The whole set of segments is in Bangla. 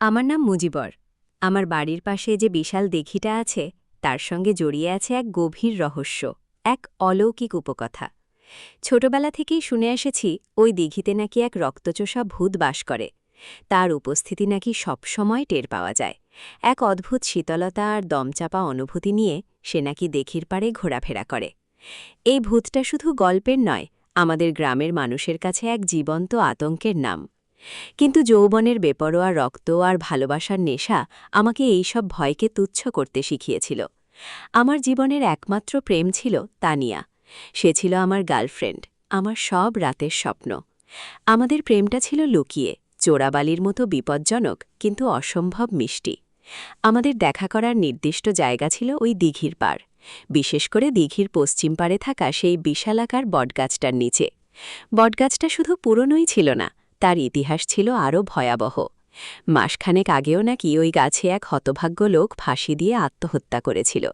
আমার নাম মুজিবর। আমার বাড়ির পাশে যে বিশাল দিঘিটা আছে তার সঙ্গে জড়িয়ে আছে এক গভীর রহস্য, এক অলৌকিক উপকথা। ছোটবেলা থেকেই শুনে এসেছি ওই দিঘিতে নাকি এক রক্তচোষা ভূত বাস করে। তার উপস্থিতি নাকি সবসময় টের পাওয়া যায়। এক অদ্ভুত শীতলতা আর দমচাপা অনুভূতি নিয়ে সে নাকি দিঘির পাড়ে ঘোরাফেরা করে। এই ভূতটা শুধু গল্পের নয়, আমাদের গ্রামের মানুষের কাছে এক জীবন্ত আতঙ্কের নাম। কিন্তু যৌবনের বেপরোয়া রক্ত আর ভালোবাসার নেশা আমাকে এইসব ভয়কে তুচ্ছ করতে শিখিয়েছিল। আমার জীবনের একমাত্র প্রেম ছিল তানিয়া। সে ছিল আমার গার্লফ্রেন্ড, আমার সব রাতের স্বপ্ন। আমাদের প্রেমটা ছিল লুকিয়ে, চোরাবালির মতো বিপজ্জনক কিন্তু অসম্ভব মিষ্টি। আমাদের দেখা করার নির্দিষ্ট জায়গা ছিল ওই দিঘির পাড়, বিশেষ করে দিঘির পশ্চিম পাড়ে থাকা সেই বিশালাকার বটগাছটার নিচে। বটগাছটা শুধু পুরনোই ছিল না, তার ইতিহাস ছিল আরও ভয়াবহ। মাসখানেক আগেও নাকি ওই গাছে এক হতভাগ্য লোক ফাঁসি দিয়ে আত্মহত্যা করেছিল।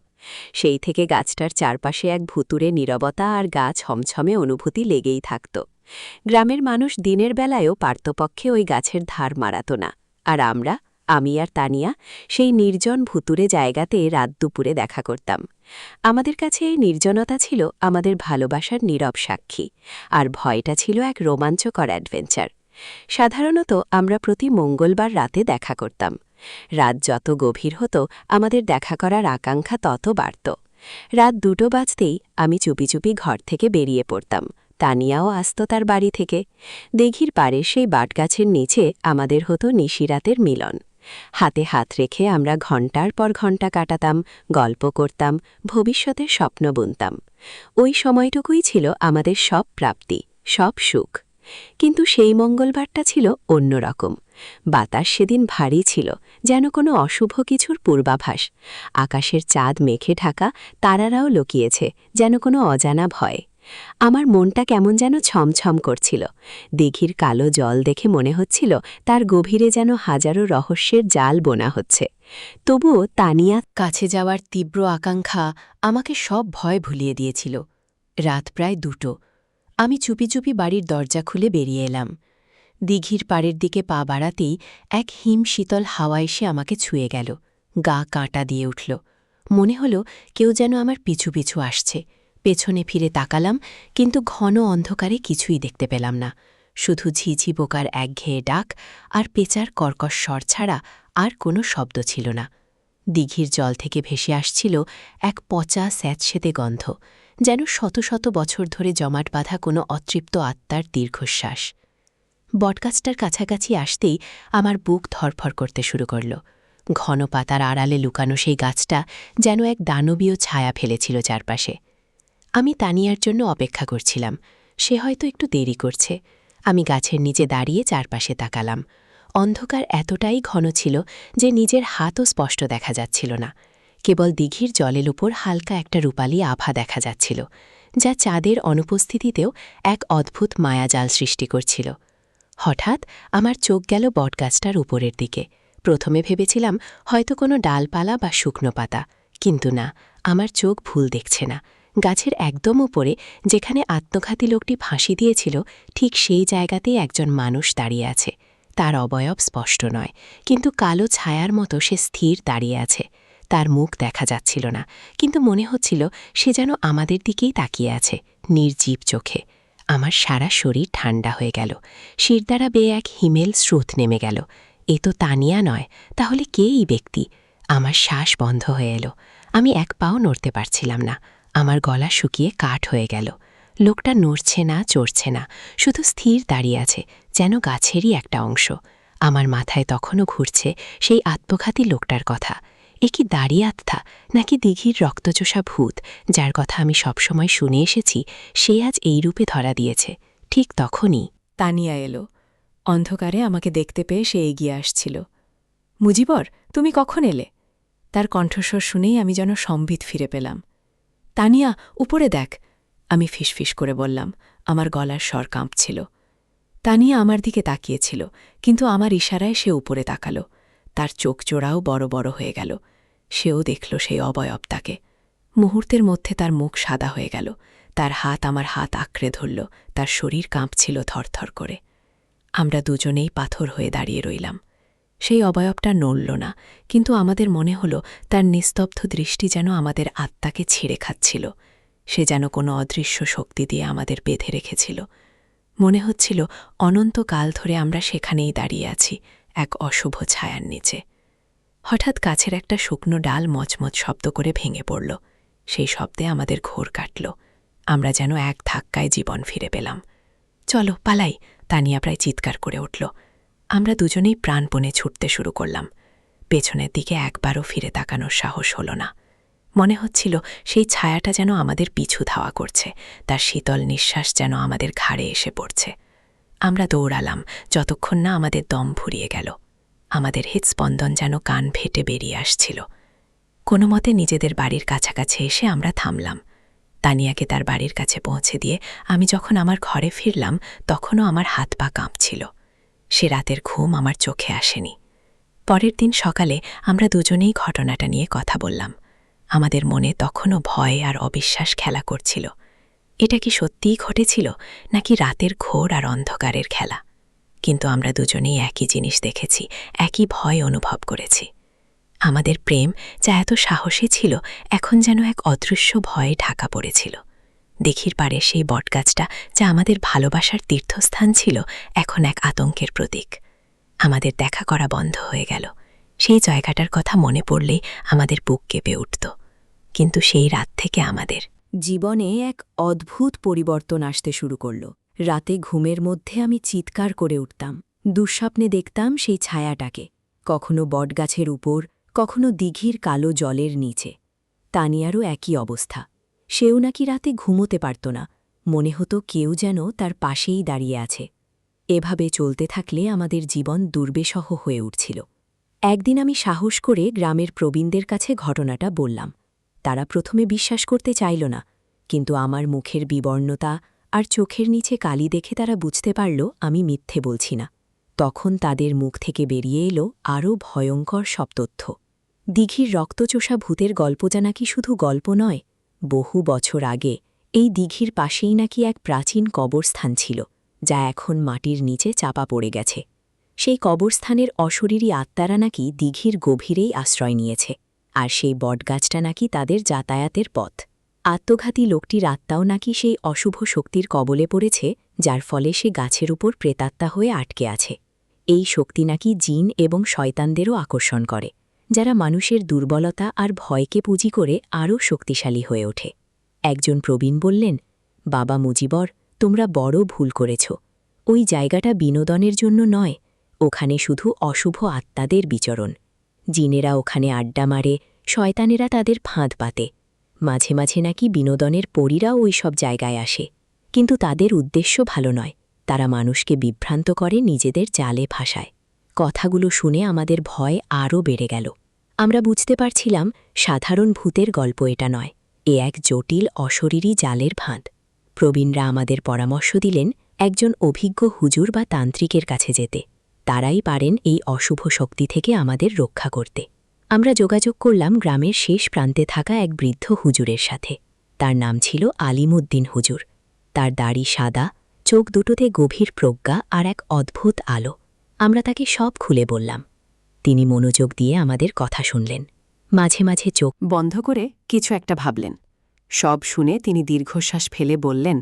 সেই থেকে গাছটার চারপাশে এক ভুতুরে নীরবতা আর গা ছমছমে অনুভূতি লেগেই থাকত। গ্রামের মানুষ দিনের বেলায়ও পারতপক্ষে ওই গাছের ধার মারাত না, আর আমি আর তানিয়া সেই নির্জন ভুতুরে জায়গাতে রাত দুপুরে দেখা করতাম। আমাদের কাছে এই নির্জনতা ছিল আমাদের ভালোবাসার নীরব সাক্ষী, আর ভয়টা ছিল এক রোমাঞ্চকর অ্যাডভেঞ্চার। সাধারণত আমরা প্রতি মঙ্গলবার রাতে দেখা করতাম। রাত যত গভীর হতো আমাদের দেখা করার আকাঙ্ক্ষা তত বাড়ত। রাত 2টো বাজতেই আমি চুপি চুপি ঘর থেকে বেরিয়ে পড়তাম। তানিয়াও আসত তার বাড়ি থেকে। দিঘির পাড়ে সেই বাটগাছের নিচে আমাদের হতো নিশিরাতের মিলন। হাতে হাত রেখে আমরা ঘণ্টার পর ঘণ্টা কাটাতাম, গল্প করতাম, ভবিষ্যতের স্বপ্ন বুনতাম। ওই সময়টুকুই ছিল আমাদের সব প্রাপ্তি, সব সুখ। কিন্তু সেই মঙ্গলবারটা ছিল অন্যরকম। বাতাস সেদিন ভারী ছিল, যেন কোনো অশুভ কিছুর পূর্বাভাস। আকাশের চাঁদ মেঘে ঢাকা, তারারাও লুকিয়েছে, যেন কোনো অজানা ভয়। আমার মনটা কেমন যেন ছমছম করছিল। দিঘির কালো জল দেখে মনে হচ্ছিল তার গভীরে যেন হাজারো রহস্যের জাল বোনা হচ্ছে। তবুও তানিয়া কাছে যাওয়ার তীব্র আকাঙ্ক্ষা আমাকে সব ভয় ভুলিয়ে দিয়েছিল। রাত প্রায় 2টো। আমি চুপি চুপি বাড়ির দরজা খুলে বেরিয়ে এলাম। দিঘির পাড়ের দিকে পা বাড়াতেই এক হিম শীতল হাওয়া এসে আমাকে ছুঁয়ে গেল। গা কাঁটা দিয়ে উঠল। মনে হলো কেউ যেন আমার পিছু পিছু আসছে। পেছনে ফিরে তাকালাম, কিন্তু ঘন অন্ধকারে কিছুই দেখতে পেলাম না। শুধু ঝিঝি পোকার একঘেয়ে ডাক আর পেঁচার কর্কশ স্বর ছাড়া আর কোনো শব্দ ছিল না। দিঘির জল থেকে ভেসে আসছিল এক পচা স্যাঁতসেঁতে গন্ধ, যেন শত শত বছর ধরে জমাট বাঁধা কোনো অতৃপ্ত আত্মার দীর্ঘশ্বাস। বটগাছটার কাছাকাছি আসতেই আমার বুক ধরফর করতে শুরু করল। ঘন পাতার আড়ালে লুকানো সেই গাছটা যেন এক দানবীয় ছায়া ফেলেছিল চারপাশে। আমি তানিয়ার জন্য অপেক্ষা করছিলাম। সে হয়তো একটু দেরি করছে। আমি গাছের নিচে দাঁড়িয়ে চারপাশে তাকালাম। অন্ধকার এতটাই ঘন ছিল যে নিজের হাতও স্পষ্ট দেখা যাচ্ছিল না। কেবল দিঘির জলের উপর হালকা একটা রূপালী আভা দেখা যাচ্ছিল, যা চাঁদের অনুপস্থিতিতেও এক অদ্ভুত মায়াজাল সৃষ্টি করছিল। হঠাৎ আমার চোখ গেল বটগাছটার উপরের দিকে। প্রথমে ভেবেছিলাম হয়তো কোনো ডালপালা বা শুকনো পাতা, কিন্তু না, আমার চোখ ভুল দেখছে না। গাছের একদম উপরে, যেখানে আত্মঘাতী লোকটি ফাঁসি দিয়েছিল, ঠিক সেই জায়গাতেই একজন মানুষ দাঁড়িয়ে আছে। তার অবয়ব স্পষ্ট নয়, কিন্তু কালো ছায়ার মতো সে স্থির দাঁড়িয়ে আছে। তার মুখ দেখা যাচ্ছিল না, কিন্তু মনে হচ্ছিল সে যেন আমাদের দিকেই তাকিয়ে আছে, নির্জীব চোখে। আমার সারা শরীর ঠান্ডা হয়ে গেল। শিরদাঁড়া বেয়ে এক হিমেল স্রোত নেমে গেল। এ তো তানিয়া নয়, তাহলে কে এই ব্যক্তি? আমার শ্বাস বন্ধ হয়ে এলো। আমি এক পাও নড়তে পারছিলাম না। আমার গলা শুকিয়ে কাঠ হয়ে গেল। লোকটা নড়ছে না, চড়ছে না, শুধু স্থির দাঁড়িয়ে আছে, যেন গাছেরই একটা অংশ। আমার মাথায় তখনও ঘুরছে সেই আত্মঘাতী লোকটার কথা। এ কি দাঁড়িয়ে আত্মা, নাকি দিঘির রক্তচোষা ভূত, যার কথা আমি সবসময় শুনে এসেছি, সে আজ এই রূপে ধরা দিয়েছে? ঠিক তখনই তানিয়া এলো। অন্ধকারে আমাকে দেখতে পেয়ে সে এগিয়ে আসছিল। মুজিবর, তুমি কখন এলে? তার কণ্ঠস্বর শুনেই আমি যেন সম্বিত ফিরে পেলাম। তানিয়া, উপরে দেখ, আমি ফিসফিস করে বললাম। আমার গলার স্বর কাঁপছিল। তানিয়া আমার দিকে তাকিয়েছিল, কিন্তু আমার ইশারায় সে উপরে তাকালো। তার চোখ জোড়াও বড় বড় হয়ে গেল। সেও দেখল সেই অবয়বটাকে। মুহূর্তের মধ্যে তার মুখ সাদা হয়ে গেল। তার হাত আমার হাত আঁকড়ে ধরল। তার শরীর কাঁপছিল থরথর করে। আমরা দুজনেই পাথর হয়ে দাঁড়িয়ে রইলাম। সেই অবয়বটা নড়ল না, কিন্তু আমাদের মনে হল তার নিস্তব্ধ দৃষ্টি যেন আমাদের আত্মাকে ছিঁড়ে খাচ্ছিল। সে যেন কোনো অদৃশ্য শক্তি দিয়ে আমাদের বেঁধে রেখেছিল। মনে হচ্ছিল অনন্তকাল ধরে আমরা সেখানেই দাঁড়িয়ে আছি, এক অশুভ ছায়ার নিচে। হঠাৎ গাছের একটা শুকনো ডাল মচমচ শব্দ করে ভেঙে পড়ল। সেই শব্দে আমাদের ঘোর কাটল। আমরা যেন এক ধাক্কায় জীবন ফিরে পেলাম। চলো পালাই, তানিয়া প্রায় চিৎকার করে উঠল। আমরা দুজনেই প্রাণপণে ছুটতে শুরু করলাম। পেছনের দিকে একবারও ফিরে তাকানোর সাহস হল না। মনে হচ্ছিল সেই ছায়াটা যেন আমাদের পিছু ধাওয়া করছে, তার শীতল নিঃশ্বাস যেন আমাদের ঘাড়ে এসে পড়ছে। আমরা দৌড়ালাম যতক্ষণ না আমাদের দম ফুরিয়ে গেল। আমাদের হৃৎস্পন্দন যেন কান ফেটে বেরিয়ে আসছিল। কোনো মতে নিজেদের বাড়ির কাছাকাছি এসে আমরা থামলাম। তানিয়াকে তার বাড়ির কাছে পৌঁছে দিয়ে আমি যখন আমার ঘরে ফিরলাম, তখনও আমার হাত পা কাঁপছিল। সে রাতের ঘুম আমার চোখে আসেনি। পরের দিন সকালে আমরা দুজনেই ঘটনাটা নিয়ে কথা বললাম। আমাদের মনে তখনও ভয় আর অবিশ্বাস খেলা করছিল। এটা কি সত্যিই ঘটেছিল, নাকি রাতের ঘোর আর অন্ধকারের খেলা? কিন্তু আমরা দুজনেই একই জিনিস দেখেছি, একই ভয় অনুভব করেছি। আমাদের প্রেম যা এত সাহসী ছিল, এখন যেন এক অদৃশ্য ভয়ে ঢাকা পড়েছিল। দিঘির পাড়ে সেই বটগাছটা, যা আমাদের ভালোবাসার তীর্থস্থান ছিল, এখন এক আতঙ্কের প্রতীক। আমাদের দেখা করা বন্ধ হয়ে গেল। সেই জায়গাটার কথা মনে পড়লেই আমাদের বুক কেঁপে উঠত। কিন্তু সেই রাত থেকে আমাদের জীবনে এক অদ্ভুত পরিবর্তন আসতে শুরু করল। রাতে ঘুমের মধ্যে আমি চিৎকার করে উঠতাম। দুঃস্বপ্নে দেখতাম সেই ছায়াটাকে, কখনো বটগাছের উপর, কখনো দিঘির কালো জলের নিচে। তানিয়ারও একই অবস্থা। সেও নাকি রাতে ঘুমোতে পারত না, মনে হতো কেউ যেন তার পাশেই দাঁড়িয়ে আছে। এভাবে চলতে থাকলে আমাদের জীবন দুর্বিষহ হয়ে উঠছিল। একদিন আমি সাহস করে গ্রামের প্রবীণদের কাছে ঘটনাটা বললাম। তারা প্রথমে বিশ্বাস করতে চাইল না, কিন্তু আমার মুখের বিবর্ণতা আর চোখের নিচে কালি দেখে তারা বুঝতে পারল আমি মিথ্যে বলছি না। তখন তাদের মুখ থেকে বেরিয়ে এলো আরও ভয়ঙ্কর সব তথ্য। দিঘির রক্তচোষা ভূতের গল্পটা নাকি শুধু গল্প নয়, বহু বছর আগে এই দিঘির পাশেই নাকি এক প্রাচীন কবরস্থান ছিল, যা এখন মাটির নিচে চাপা পড়ে গেছে। সেই কবরস্থানের অশরীরী আত্মারা নাকি দিঘির গভীরেই আশ্রয় নিয়েছে, আর সেই বটগাছটা নাকি তাদের যাতায়াতের পথ। আত্মঘাতী লোকটির আত্মাও নাকি সেই অশুভ শক্তির কবলে পড়েছে, যার ফলে সে গাছের উপর প্রেতাত্মা হয়ে আটকে আছে। এই শক্তি নাকি জিন এবং শয়তানদেরও আকর্ষণ করে, যারা মানুষের দুর্বলতা আর ভয়কে পুঁজি করে আরও শক্তিশালী হয়ে ওঠে। একজন প্রবীণ বললেন, বাবা মুজিবর, তোমরা বড় ভুল করেছ। ওই জায়গাটা বিনোদনের জন্য নয়, ওখানে শুধু অশুভ আত্মাদের বিচরণ। জিনেরা ওখানে আড্ডা মারে, শয়তানেরা তাদের ফাঁদ পাতে। মাঝে মাঝে নাকি বিনোদনের পরীরাও ওই সব জায়গায় আসে, কিন্তু তাদের উদ্দেশ্য ভালো নয়। তারা মানুষকে বিভ্রান্ত করে, নিজেদের জালে ফাঁসায়। কথাগুলো শুনে আমাদের ভয় আরও বেড়ে গেল। আমরা বুঝতে পারছিলাম সাধারণ ভূতের গল্প এটা নয়, এ এক জটিল অশরীরী জালের ফাঁদ। প্রবীণরা আমাদের পরামর্শ দিলেন একজন অভিজ্ঞ হুজুর বা তান্ত্রিকের কাছে যেতে। তারাই পারেন এই অশুভ শক্তি থেকে আমাদের রক্ষা করতে। আমরা যোগাযোগ করলাম গ্রামের শেষ প্রান্তে থাকা এক বৃদ্ধ হুজুরের সাথে। তার নাম ছিল আলিমুদ্দিন হুজুর। তার দাড়ি সাদা, চোখ দুটোতে গভীর প্রজ্ঞা আর এক অদ্ভুত আলো। আমরা তাকে সব খুলে বললাম। তিনি মনোযোগ দিয়ে আমাদের কথা শুনলেন, মাঝে মাঝে চোখ বন্ধ করে কিছু একটা ভাবলেন। সব শুনে তিনি দীর্ঘশ্বাস ফেলে বললেন,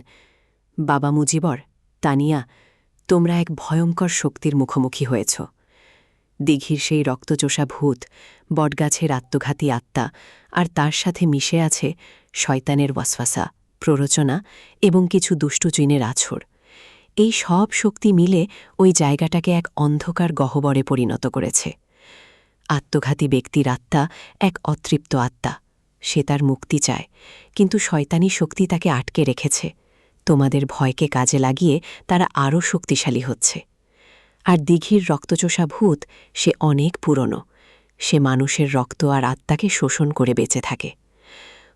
বাবা মুজিবর, তানিয়া, তোমরা এক ভয়ঙ্কর শক্তির মুখোমুখি হয়েছ। দিঘির সেই রক্তচোষা ভূত, বটগাছের আত্মঘাতী আত্মা, আর তার সাথে মিশে আছে শয়তানের ওয়াসওয়াসা, প্ররোচনা এবং কিছু দুষ্টু জিনের আছড়। এই সব শক্তি মিলে ওই জায়গাটাকে এক অন্ধকার গহ্বরে পরিণত করেছে। আত্মঘাতী ব্যক্তির আত্মা এক অতৃপ্ত আত্মা। সে তার মুক্তি চায়, কিন্তু শয়তানি শক্তি তাকে আটকে রেখেছে। তোমাদের ভয়কে কাজে লাগিয়ে তারা আরও শক্তিশালী হচ্ছে। আর দিঘির রক্তচোষা ভূত, সে অনেক পুরনো। সে মানুষের রক্ত আর আত্মাকে শোষণ করে বেঁচে থাকে।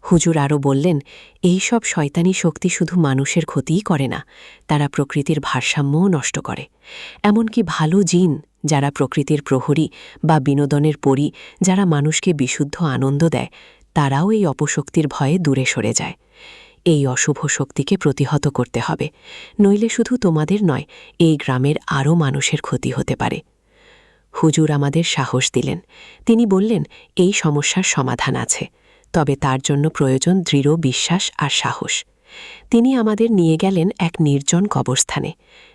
হুজুর আরও বললেন, এই সব শয়তানি শক্তি শুধু মানুষের ক্ষতিই করে না, তারা প্রকৃতির ভারসাম্যও নষ্ট করে। এমনকি ভালো জিন, যারা প্রকৃতির প্রহরী বা বিনোদনের পরী, যারা মানুষকে বিশুদ্ধ আনন্দ দেয়, তারাও এই অপশক্তির ভয়ে দূরে সরে যায়। এই অশুভ শক্তিকে প্রতিহত করতে হবে, নইলে শুধু তোমাদের নয়, এই গ্রামের আরও মানুষের ক্ষতি হতে পারে। হুজুর আমাদের সাহস দিলেন। তিনি বললেন, এই সমস্যার সমাধান আছে, তবে তার জন্য প্রয়োজন দৃঢ় বিশ্বাস আর সাহস। তিনি আমাদের নিয়ে গেলেন এক নির্জন কবরস্থানে।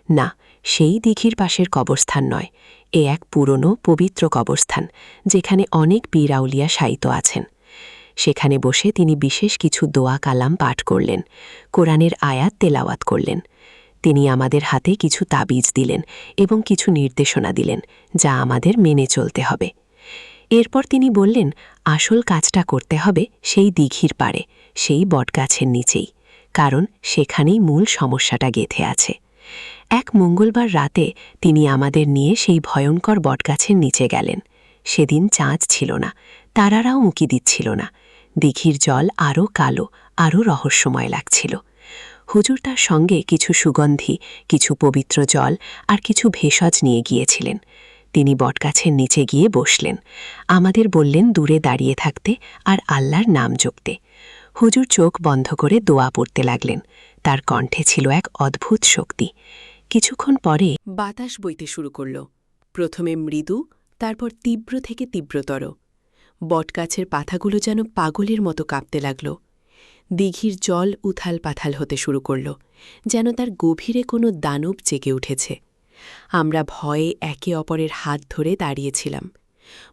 না, সেই দিঘির পাশের কবরস্থান নয়, এ এক পুরনো পবিত্র কবরস্থান, যেখানে অনেক পীর আউলিয়া শায়িত আছেন। সেখানে বসে তিনি বিশেষ কিছু দোয়া কালাম পাঠ করলেন, কোরআনের আয়াত তেলাওয়াত করলেন। তিনি আমাদের হাতে কিছু তাবিজ দিলেন এবং কিছু নির্দেশনা দিলেন, যা আমাদের মেনে চলতে হবে। এরপর তিনি বললেন, আসল কাজটা করতে হবে সেই দিঘির পাড়ে, সেই বটগাছের নিচেই, কারণ সেখানেই মূল সমস্যাটা গেঁথে আছে। এক মঙ্গলবার রাতে তিনি আমাদের নিয়ে সেই ভয়ঙ্কর বটগাছের নিচে গেলেন। সেদিন চাঁদ ছিল না, তারারাও উঁকি দিচ্ছিল না। দিঘির জল আরও কালো, আরও রহস্যময় লাগছিল। হুজুর তার সঙ্গে কিছু সুগন্ধি, কিছু পবিত্র জল আর কিছু ভেষজ নিয়ে গিয়েছিলেন। তিনি বটগাছের নিচে গিয়ে বসলেন, আমাদের বললেন দূরে দাঁড়িয়ে থাকতে আর আল্লাহর নাম জপতে। হুজুর চোখ বন্ধ করে দোয়া পড়তে লাগলেন। তার কণ্ঠে ছিল এক অদ্ভুত শক্তি। কিছুক্ষণ পরে বাতাস বইতে শুরু করল, প্রথমে মৃদু, তারপর তীব্র থেকে তীব্রতর। বটগাছের পাতাগুলো যেন পাগলের মতো কাঁপতে লাগল। দিঘির জল উথাল পাথাল হতে শুরু করল, যেন তার গভীরে কোনো দানব জেগে উঠেছে। আমরা ভয়ে একে অপরের হাত ধরে দাঁড়িয়েছিলাম।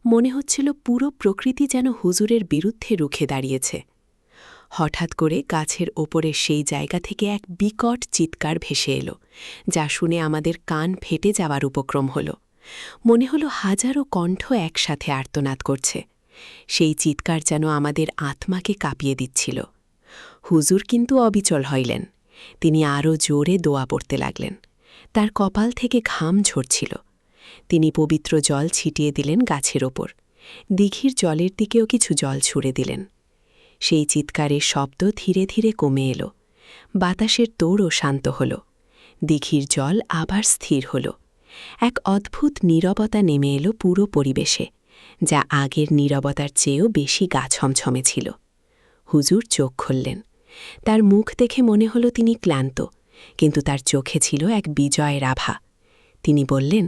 মনে হচ্ছিল পুরো প্রকৃতি যেন হুজুরের বিরুদ্ধে রুখে দাঁড়িয়েছে। হঠাৎ করে গাছের ওপরে সেই জায়গা থেকে এক বিকট চিৎকার ভেসে এলো, যা শুনে আমাদের কান ফেটে যাওয়ার উপক্রম হল। মনে হলো হাজারো কণ্ঠ একসাথে আর্তনাদ করছে। সেই চিৎকার যেন আমাদের আত্মাকে কাঁপিয়ে দিচ্ছিল। হুজুর কিন্তু অবিচল হইলেন। তিনি আরও জোরে দোয়া পড়তে লাগলেন। তার কপাল থেকে ঘাম ঝরছিল। তিনি পবিত্র জল ছিটিয়ে দিলেন গাছের ওপর। দিঘির জলের দিকেও কিছু জল ছুঁড়ে দিলেন। সেই চিৎকারের শব্দ ধীরে ধীরে কমে এলো। বাতাসের তোড়ও শান্ত হল। দিঘির জল আবার স্থির হল। এক অদ্ভুত নীরবতা নেমে এলো পুরো পরিবেশে, যা আগের নীরবতার চেয়েও বেশি গা ছমছমে ছিল। হুজুর চোখ খুললেন। তার মুখ দেখে মনে হলো তিনি ক্লান্ত, কিন্তু তার চোখে ছিল এক বিজয়ের আভা। তিনি বললেন,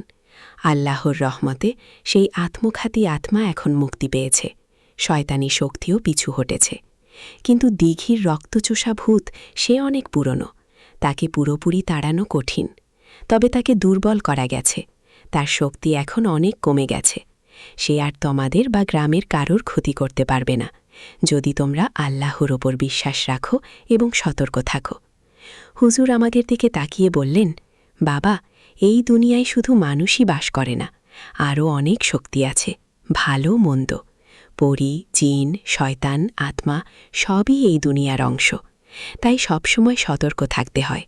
আল্লাহর রহমতে সেই আত্মঘাতী আত্মা এখন মুক্তি পেয়েছে, শয়তানি শক্তিও পিছু হটেছে। কিন্তু দিঘির রক্তচোষা ভূত সে অনেক পুরনো, তাকে পুরোপুরি তাড়ানো কঠিন। তবে তাকে দুর্বল করা গেছে, তার শক্তি এখন অনেক কমে গেছে। সে আর তোমাদের বা গ্রামের কারোর ক্ষতি করতে পারবে না, যদি তোমরা আল্লাহর ওপর বিশ্বাস রাখো এবং সতর্ক থাকো। হুজুর আমাদের দিকে তাকিয়ে বললেন, বাবা, এই দুনিয়ায় শুধু মানুষই বাস করে না, আরও অনেক শক্তি আছে, ভালো মন্দ। পরী, জিন, শয়তান, আত্মা সবই এই দুনিয়ার অংশ। তাই সবসময় সতর্ক থাকতে হয়,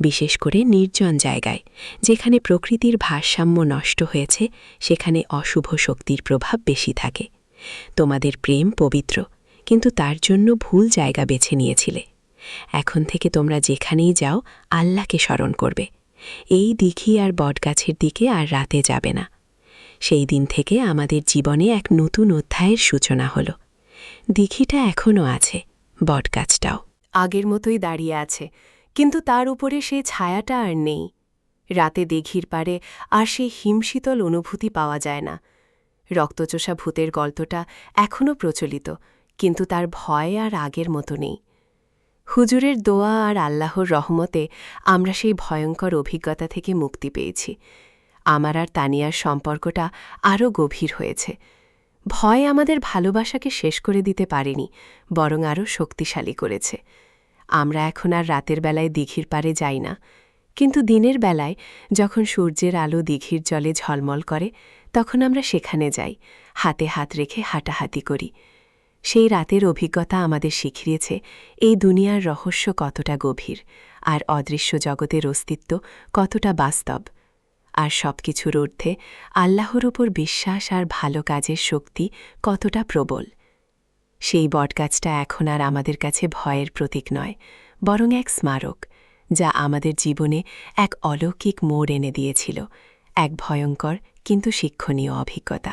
বিশেষ করে নির্জন জায়গায়, যেখানে প্রকৃতির ভারসাম্য নষ্ট হয়েছে, সেখানে অশুভ শক্তির প্রভাব বেশি থাকে। তোমাদের প্রেম পবিত্র, কিন্তু তার জন্য ভুল জায়গা বেছে নিয়েছিলে। এখন থেকে তোমরা যেখানেই যাও আল্লাহকে স্মরণ করবে। এই দিঘি আর বটগাছের দিকে আর রাতে যাবে না। সেই দিন থেকে আমাদের জীবনে এক নতুন অধ্যায়ের সূচনা হল। দিঘিটা এখনও আছে, বটগাছটাও আগের মতোই দাঁড়িয়ে আছে, কিন্তু তার উপরে সেই ছায়াটা আর নেই। রাতে দিঘির পাড়ে আর সেই হিমশীতল অনুভূতি পাওয়া যায় না। রক্তচোষা ভূতের গল্পটা এখনও প্রচলিত, কিন্তু তার ভয় আর আগের মতো নেই। হুজুরের দোয়া আর আল্লাহর রহমতে আমরা সেই ভয়ঙ্কর অভিজ্ঞতা থেকে মুক্তি পেয়েছি। আমার আর তানিয়ার সম্পর্কটা আরও গভীর হয়েছে। ভয় আমাদের ভালোবাসাকে শেষ করে দিতে পারেনি, বরং আরও শক্তিশালী করেছে। আমরা এখন আর রাতের বেলায় দিঘির পাড়ে যাই না, কিন্তু দিনের বেলায় যখন সূর্যের আলো দিঘির জলে ঝলমল করে, তখন আমরা সেখানে যাই, হাতে হাত রেখে হাঁটাহাঁটি করি। সেই রাতের অভিজ্ঞতা আমাদের শিখিয়েছে এই দুনিয়ার রহস্য কতটা গভীর, আর অদৃশ্য জগতের অস্তিত্ব কতটা বাস্তব। আর সবকিছুর ঊর্ধ্বে আল্লাহর উপর বিশ্বাস আর ভালো কাজের শক্তি কতটা প্রবল। সেই বটগাছটা এখন আর আমাদের কাছে ভয়ের প্রতীক নয়, বরং এক স্মারক, যা আমাদের জীবনে এক অলৌকিক মোড় এনে দিয়েছিল, এক ভয়ঙ্কর কিন্তু শিক্ষণীয় অভিজ্ঞতা।